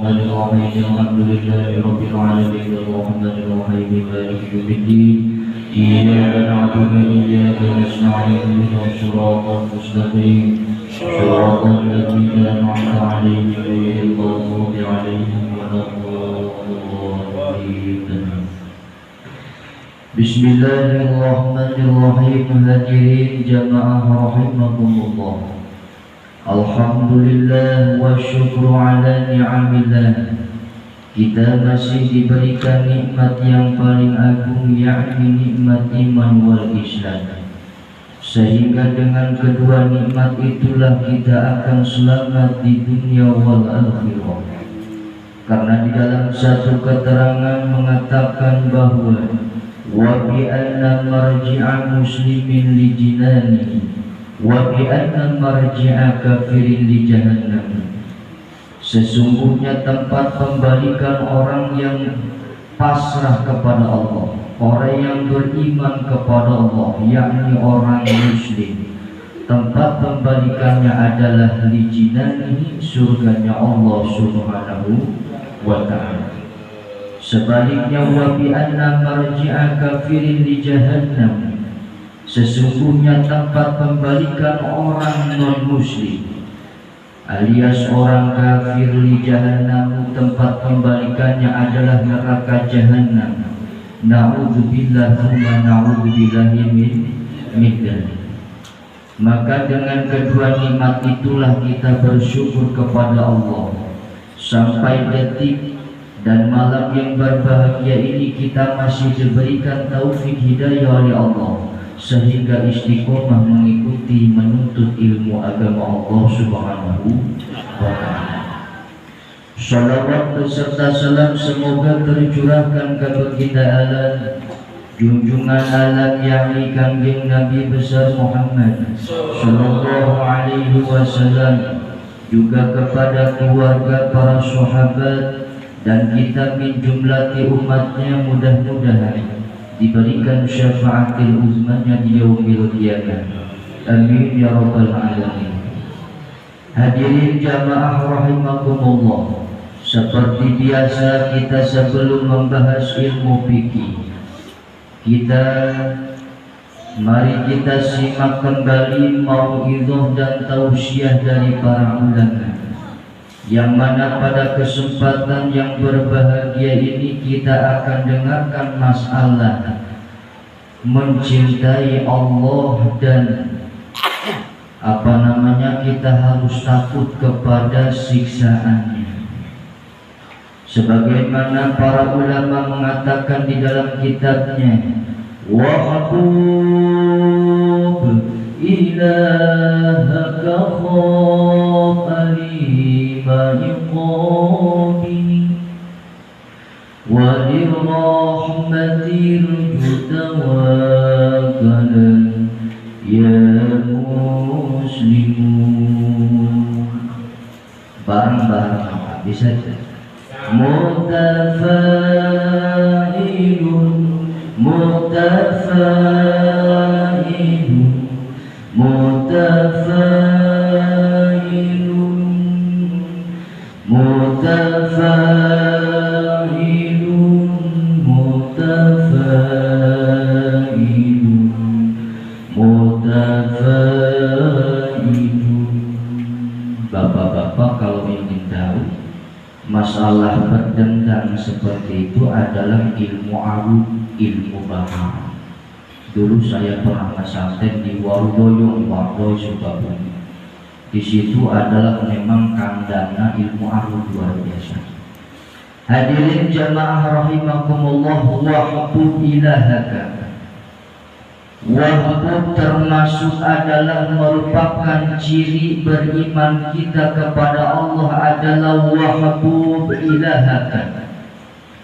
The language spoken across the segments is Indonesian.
الرحمن الرحيم الحمد لله رب العالمين الرحمن الرحيم مالك يوم الدين إياك نعبد وإياك نستعين اهدنا الصراط المستقيم صراط الذين أنعمت عليهم غير المغضوب عليهم ولا الضالين. Bismillahirrahmanirrahim. Hadirin jamaah rahimakumullah. Alhamdulillah wa syukru ala ni'amillah. Kita masih diberikan nikmat yang paling agung, yakni nikmat iman wal Islam. Sehingga dengan kedua nikmat itulah kita akan selamat di dunia wal akhirah. Karena di dalam satu keterangan mengatakan bahwa wa bi anna marji'a muslimin li jinani wa bi anna marji'a kafirin li jahannam. Sesungguhnya tempat pembalikan orang yang pasrah kepada Allah, orang yang beriman kepada Allah, yakni orang muslim, tempat pembalikannya adalah li jinani, surganya Allah Subhanahu wa ta'ala. Sebaliknya wa bi anna marji'a kafirin li jahannam, sesungguhnya tempat pembalikan orang non muslim alias orang kafir li jahannam, tempat pembalikannya adalah neraka jahannam. Na'udzubillah thumma na'udzubillahi min dzalik. Maka dengan kedua nikmat itulah kita bersyukur kepada Allah. Sampai detik dan malam yang berbahagia ini kita masih diberikan taufik hidayah oleh Allah, sehingga istiqomah mengikuti menuntut ilmu agama Allah Subhanahu wa ta'ala. Salawat beserta salam semoga tercurahkan ke baginda alam, junjungan alam yakni kangjeng Nabi besar Muhammad sallallahu alaihi wasallam, juga kepada keluarga, para sahabat, dan kita min jumlati umatnya, mudah-mudahan diberikan syafaatil uzmanya di yaumil qiyamah. Amin ya rabbal alamin. Hadirin jamaah rahimakumullah, seperti biasa kita sebelum membahas ilmu fikih, mari kita simak kembali mau'izah dan tausiah dari para ulama, yang mana pada kesempatan yang berbahagia ini kita akan dengarkan masalah mencintai Allah dan kita harus takut kepada siksaannya. Sebagaimana para ulama mengatakan di dalam kitabnya, wahbub ilahaka khaf alima iqabi walirrahmatir jutawakalan ya muslimun. Barang-barang bisa mutafailun mutafailun mutafailun mutafailun mutafailun mutafailun. Bapak-bapak kalau ingin tahu masalah berdendang seperti itu adalah ilmu arud, ilmu bahasa. Dulu saya pernah ngesanten di Warudoyo, Warudoyo Sukabumi. Di situ adalah memang kandangnya ilmu arud luar biasa. Hadirin jamaah rahimakumullah, wahbub ilahaka. Wahbub termasuk adalah merupakan ciri beriman kita kepada Allah adalah wahbub ilahaka.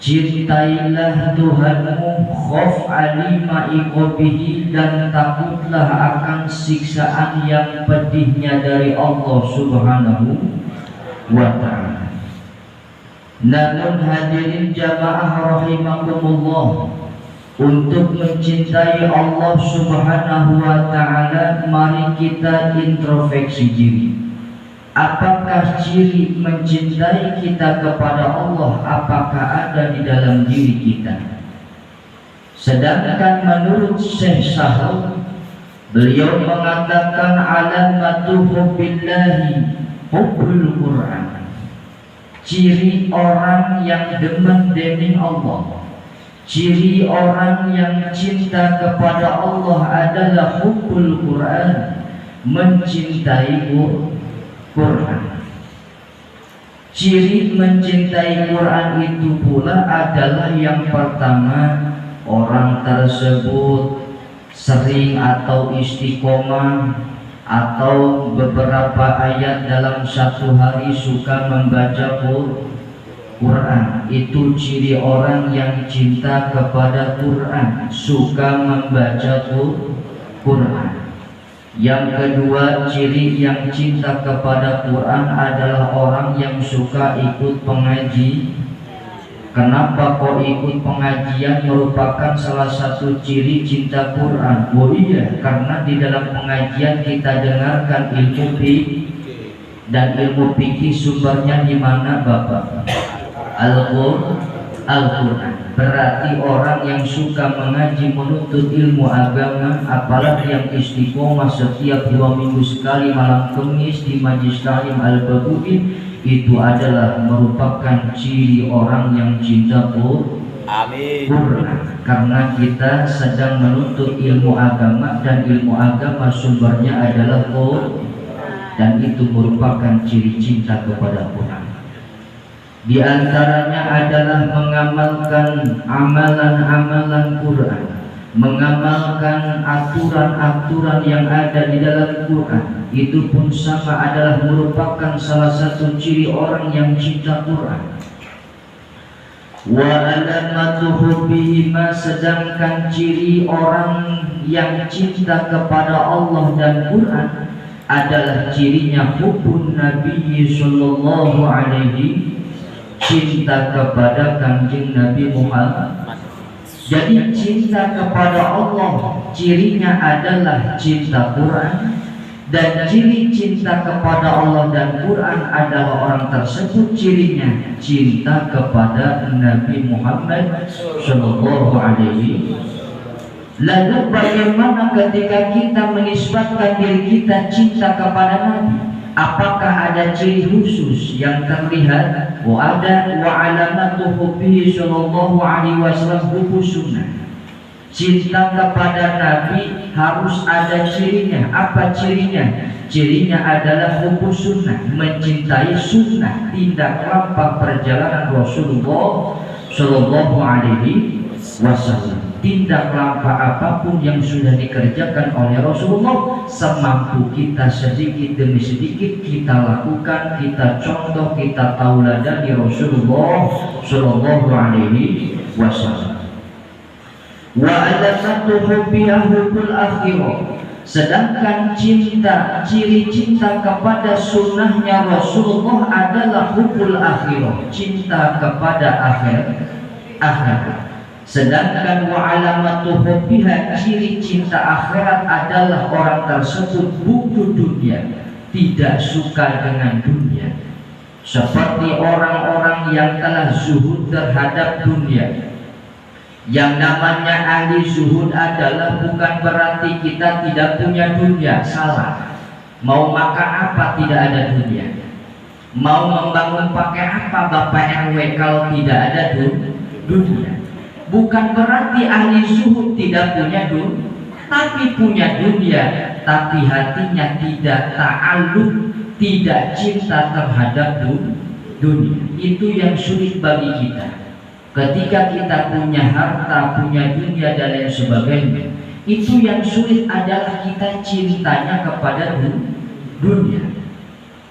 Cintailah Tuhanmu, khaf alima iqabihi, dan takutlah akan siksaan yang pedihnya dari Allah Subhanahu wa ta'ala. Namun hadirin jamaah rahimakumullah, untuk mencintai Allah Subhanahu wa ta'ala, mari kita introspeksi diri. Apakah ciri mencintai kita kepada Allah apakah ada di dalam diri kita? Sedangkan menurut Syekh Sahal, beliau mengatakan alamatu hubbillahi hubbul Quran. Ciri orang yang demen dening Allah, ciri orang yang cinta kepada Allah adalah hubbul Quran, mencintai Quran. Ciri mencintai Quran itu pula adalah yang pertama, orang tersebut sering atau istiqomah atau beberapa ayat dalam satu hari suka membaca Quran. Itu ciri orang yang cinta kepada Quran, suka membaca Quran. Yang kedua, ciri yang cinta kepada Quran adalah orang yang suka ikut pengaji. Kenapa kok ikut pengajian merupakan salah satu ciri cinta Quran? Oh iya, karena di dalam pengajian kita dengarkan ilmu fikih, dan ilmu fikih sumbernya di mana Bapak? Al-Quran. Berarti orang yang suka mengaji menuntut ilmu agama, apalagi yang istiqomah setiap 2 minggu sekali malam Kamis di Majlis Ta'lim Al-Babuin, itu adalah merupakan ciri orang yang cinta Quran. Karena kita sedang menuntut ilmu agama, dan ilmu agama sumbernya adalah Quran, dan itu merupakan ciri cinta kepada Quran. Di antaranya adalah mengamalkan amalan-amalan Quran, mengamalkan aturan-aturan yang ada di dalam Quran. Itu pun sama adalah merupakan salah satu ciri orang yang cinta Quran. Wa alamatu hubbihima, sedangkan ciri orang yang cinta kepada Allah dan Quran adalah cirinya hubbun Nabi sallallahu alaihi, cinta kepada Kanjeng Nabi Muhammad. Jadi cinta kepada Allah cirinya adalah cinta Quran, dan ciri cinta kepada Allah dan Quran adalah orang tersebut cirinya cinta kepada Nabi Muhammad sallallahu alaihi. Lalu bagaimana ketika kita menisbatkan diri kita cinta kepada Nabi? Apakah ada ciri khusus yang terlihat? Ada wa alamatu hubbihi sallallahu alaihi wasallam hubbus sunnah. Cinta kepada Nabi harus ada cirinya. Apa cirinya? Cirinya adalah hubbus sunnah, mencintai sunnah, tindak lampah perjalanan Rasulullah sallallahu alaihi wasallam. Tindak lampah apapun yang sudah dikerjakan oleh Rasulullah, semampu kita sedikit demi sedikit kita lakukan, kita contoh, kita tauladani Rasulullah sallallahu alaihi wasallam. Wa alamatu hubbiha hubbul akhirah, sedangkan cinta, ciri cinta kepada sunnahnya Rasulullah adalah hubbul akhirah, cinta kepada akhirat. Sedangkan wa alamatu hubbiha, ciri cinta akhirat adalah orang tersebut butuh dunia, tidak suka dengan dunia. Seperti orang-orang yang telah zuhud terhadap dunia. Yang namanya ahli zuhud adalah bukan berarti kita tidak punya dunia, salah. Mau makan apa tidak ada dunia, mau membangun pakai apa Bapak RW kalau tidak ada dunia. Bukan berarti ahli zuhud tidak punya dunia, tapi punya dunia, tapi hatinya tidak ta'alluq, tidak cinta terhadap dunia. Itu yang sulit bagi kita. Ketika kita punya harta, punya dunia dan lain sebagainya, itu yang sulit adalah kita cintanya kepada dunia.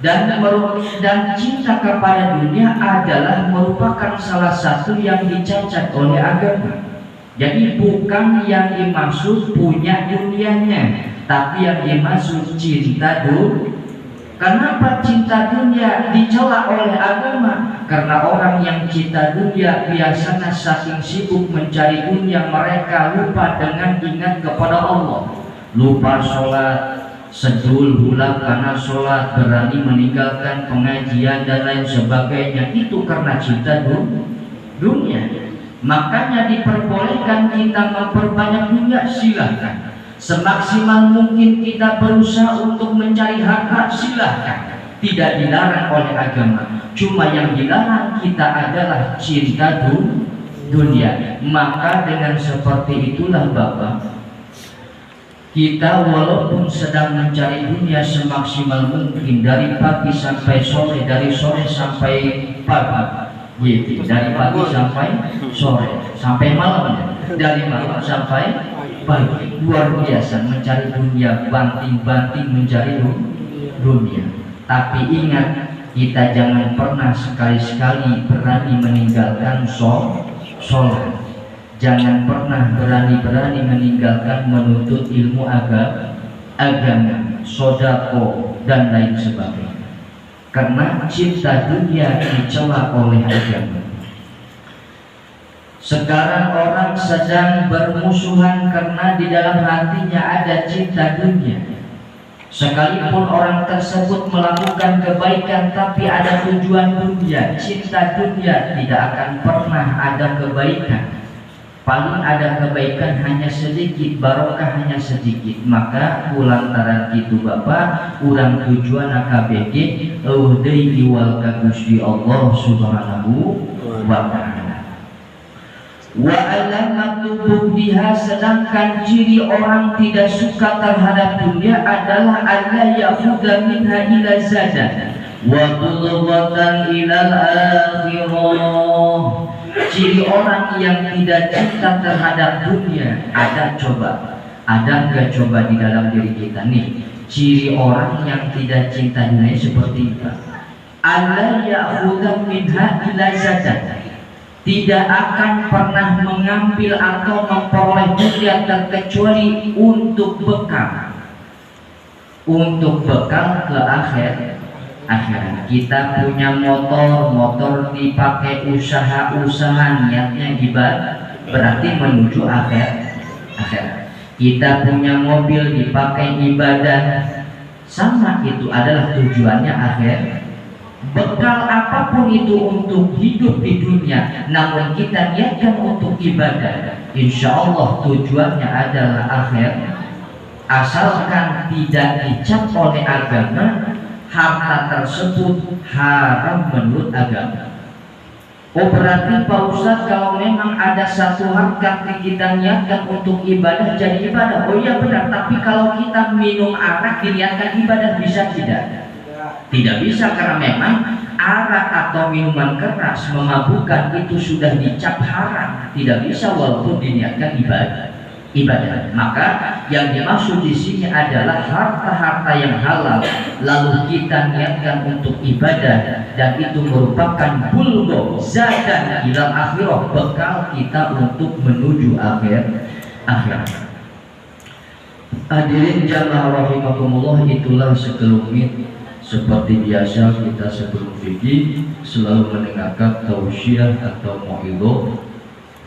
Dan cinta kepada dunia adalah merupakan salah satu yang dicacat oleh agama. Jadi bukan yang dimaksud punya dunianya, tapi yang dimaksud cinta dunia. Kenapa cinta dunia dicela oleh agama? Karena orang yang cinta dunia biasanya saking sibuk mencari dunia, mereka lupa dengan ingat kepada Allah. Lupa sholat, sedul hula karena sholat, berani meninggalkan pengajian dan lain sebagainya, itu karena cinta dunia. Makanya diperbolehkan kita memperbanyak dunia, silahkan. Semaksimal mungkin kita berusaha untuk mencari harta, silahkan. Tidak dilarang oleh agama. Cuma yang dilarang kita adalah cinta dunia. Maka dengan seperti itulah Bapak, kita walaupun sedang mencari dunia semaksimal mungkin dari pagi sampai sore, dari sore sampai pagi, gitu. Dari pagi sampai sore, sampai malam, dari malam sampai pagi, luar biasa mencari dunia, banting-banting mencari dunia. Tapi ingat, kita jangan pernah sekali-sekali berani meninggalkan sholat. Jangan pernah berani-berani meninggalkan menuntut ilmu agama, sodako dan lain sebagainya. Karena cinta dunia dicela oleh agama. Sekarang orang sedang bermusuhan karena di dalam hatinya ada cinta dunia. Sekalipun orang tersebut melakukan kebaikan tapi ada tujuan dunia, cinta dunia, tidak akan pernah ada kebaikan. Paling ada kebaikan hanya sedikit, barokah hanya sedikit. Maka ulantaran itu Bapak, urang tujuan AKBG deui wal ka Gusti Allah Subhanahu wa ta'ala. Wa alamatu bughdiha, sedangkan ciri orang tidak suka terhadap dunia adalah alla yakhudha minha ila zadan wa tulwatan ilal akhirah. Ciri orang yang tidak cinta terhadap dunia, ada nggak coba di dalam diri kita nih? Ciri orang yang tidak cinta dunia seperti itu. Alla ya'khudha minha ila zadan, tidak akan pernah mengambil atau memperoleh dunia terkecuali untuk bekal ke akhirat. Kita punya motor dipakai usaha niatnya ibadah, berarti menuju akhirat. Kita punya mobil dipakai ibadah, sama, itu adalah tujuannya akhirat. Bekal apapun itu untuk hidup di dunia, namun kita niatkan untuk ibadah, insya Allah tujuannya adalah akhirat. Asalkan tidak dicap oleh agama harta tersebut haram menurut agama. Oh, berarti Pak Ustadz, kalau memang ada satu harta kita niatkan untuk ibadah, jadi ibadah. Oh iya benar, tapi kalau kita minum arak diniatkan ibadah, bisa tidak? Tidak bisa, karena memang arak atau minuman keras memabukkan itu sudah dicap haram. Tidak bisa walaupun diniatkan ibadah. Maka yang dimaksud di sini adalah harta-harta yang halal, lalu kita niatkan untuk ibadah, dan itu merupakan bulgo zadan ilal akhirah, bekal kita untuk menuju akhirat. Hadirin jamaah rahimakumullah, itulah sekelumit. Seperti biasa kita sebelum fikih selalu mendengarkan tausiah atau mau'idhah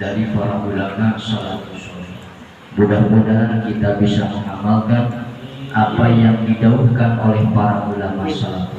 dari para ulama salafus saleh. Mudah-mudahan kita bisa mengamalkan apa yang didahulukan oleh para ulama salafus